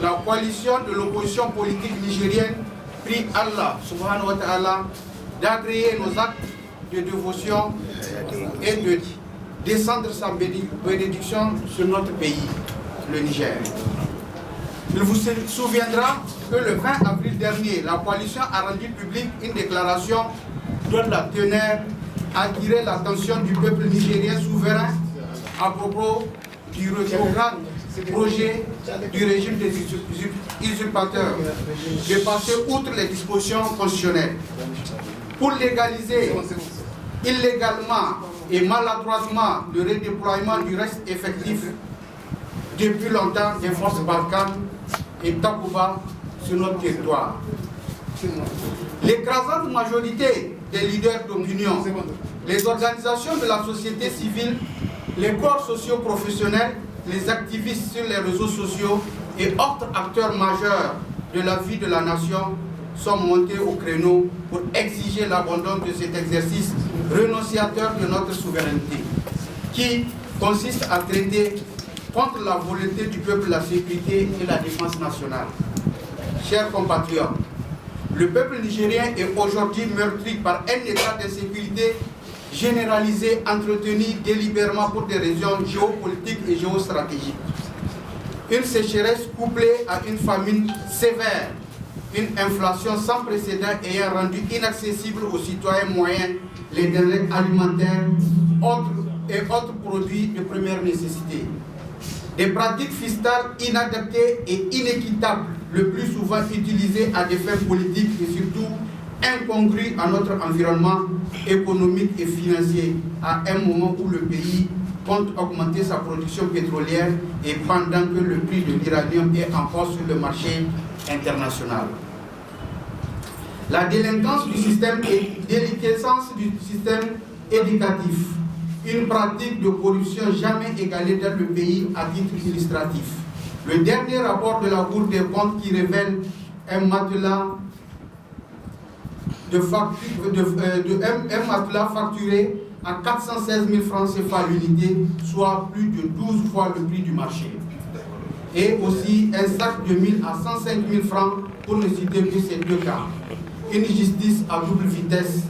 la coalition de l'opposition politique nigérienne prie Allah subhanahu wa ta'ala d'agréer nos actes de dévotion et de descendre sa bénédiction sur notre pays, le Niger. Il vous souviendra que le 20 avril dernier, la coalition a rendu publique une déclaration dont la teneur a attiré l'attention du peuple nigérien souverain à propos du rétrograde projet du régime des usurpateurs de passer outre les dispositions constitutionnelles pour légaliser illégalement et maladroitement le redéploiement du reste effectif depuis longtemps des forces Barkhane et Takuba sur notre territoire. L'écrasante majorité des leaders d'opinion, les organisations de la société civile, les corps socio-professionnels, les activistes sur les réseaux sociaux et autres acteurs majeurs de la vie de la nation sont montés au créneau pour exiger l'abandon de cet exercice renonciateur de notre souveraineté, qui consiste à traiter contre la volonté du peuple la sécurité et la défense nationale. Chers compatriotes, le peuple nigérien est aujourd'hui meurtri par un état d'insécurité généralisé, entretenu délibérément pour des raisons géopolitiques et géostratégiques. Une sécheresse couplée à une famine sévère, une inflation sans précédent ayant rendu inaccessibles aux citoyens moyens les denrées alimentaires et autres produits de première nécessité. Des pratiques fiscales inadaptées et inéquitables, le plus souvent utilisées à des fins politiques et surtout incongrues à notre environnement économique et financier, à un moment où le pays compte augmenter sa production pétrolière et pendant que le prix de l'uranium est encore sur le marché international. La délinquance du système et déliquescence du système éducatif, une pratique de corruption jamais égalée dans le pays à titre illustratif. Le dernier rapport de la Cour des comptes qui révèle un matelas facturé à 416 000 francs CFA l'unité, soit plus de 12 fois le prix du marché. Et aussi un sac de 1000 à 105 000 francs, pour ne citer que ces deux cas. Une justice à double vitesse,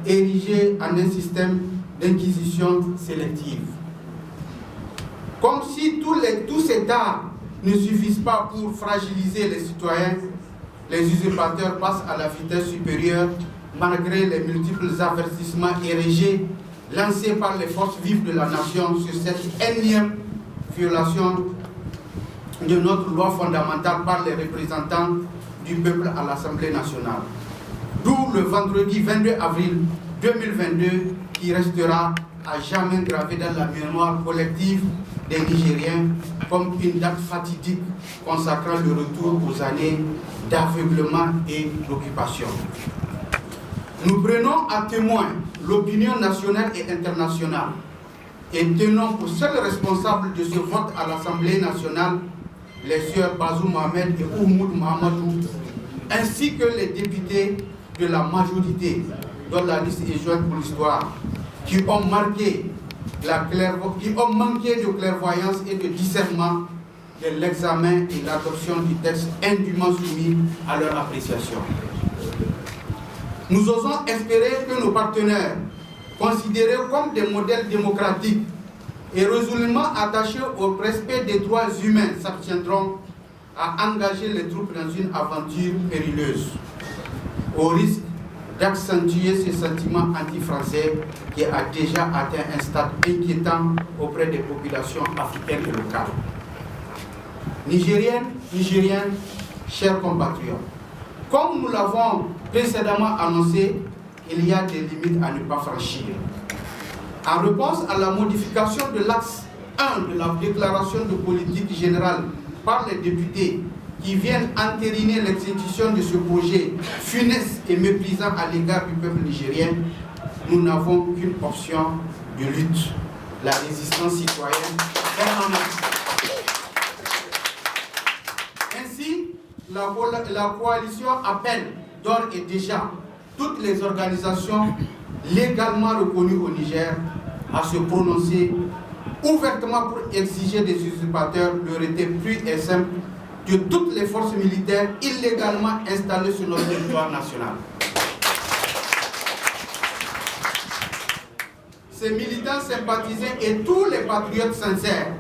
érigée en un système d'inquisition sélective. Comme si tous ces tas ne suffisent pas pour fragiliser les citoyens, les usurpateurs passent à la vitesse supérieure malgré les multiples avertissements érigés lancés par les forces vives de la nation sur cette énième violation de notre loi fondamentale par les représentants du peuple à l'Assemblée nationale. D'où le vendredi 22 avril 2022 qui restera à jamais gravé dans la mémoire collective des Nigériens comme une date fatidique consacrant le retour aux années d'aveuglement et d'occupation. Nous prenons à témoin l'opinion nationale et internationale et tenons pour seuls responsables de ce vote à l'Assemblée nationale les sieurs Bazoum Mohamed et Oumoud Mahamadou, ainsi que les députés de la majorité, dont la liste est jointe pour l'histoire, qui ont manqué de clairvoyance et de discernement de l'examen et l'adoption du texte indûment soumis à leur appréciation. Nous osons espérer que nos partenaires, considérés comme des modèles démocratiques et résolument attachés au respect des droits humains, s'abstiendront à engager les troupes dans une aventure périleuse, au risque d'accentuer ce sentiment anti-français qui a déjà atteint un stade inquiétant auprès des populations africaines et locales. Nigériennes, Nigériens, chers compatriotes, comme nous l'avons précédemment annoncé, il y a des limites à ne pas franchir. En réponse à la modification de l'axe 1 de la déclaration de politique générale par les députés qui viennent entériner l'exécution de ce projet funeste et méprisant à l'égard du peuple nigérien, nous n'avons qu'une option de lutte, la résistance citoyenne permanente. Ainsi, la coalition appelle d'ores et déjà toutes les organisations légalement reconnues au Niger à se prononcer ouvertement pour exiger des usurpateurs le retrait pur et simple de toutes les forces militaires illégalement installées sur notre territoire national. Ces militants sympathisants et tous les patriotes sincères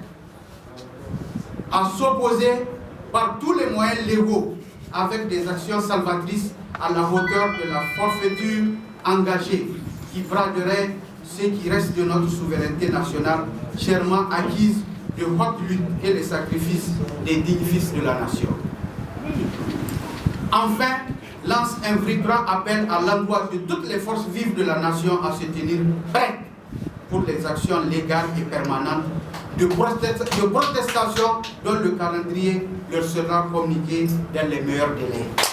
à s'opposer par tous les moyens légaux avec des actions salvatrices à la hauteur de la forfaiture engagée qui braderait ce qui reste de notre souveraineté nationale chèrement acquise de haute lutte et les sacrifices des dignes fils de la nation. Enfin, lance un vrai grand appel à l'endroit de toutes les forces vives de la nation à se tenir prêtes pour les actions légales et permanentes de protestation dont le calendrier leur sera communiqué dans les meilleurs délais.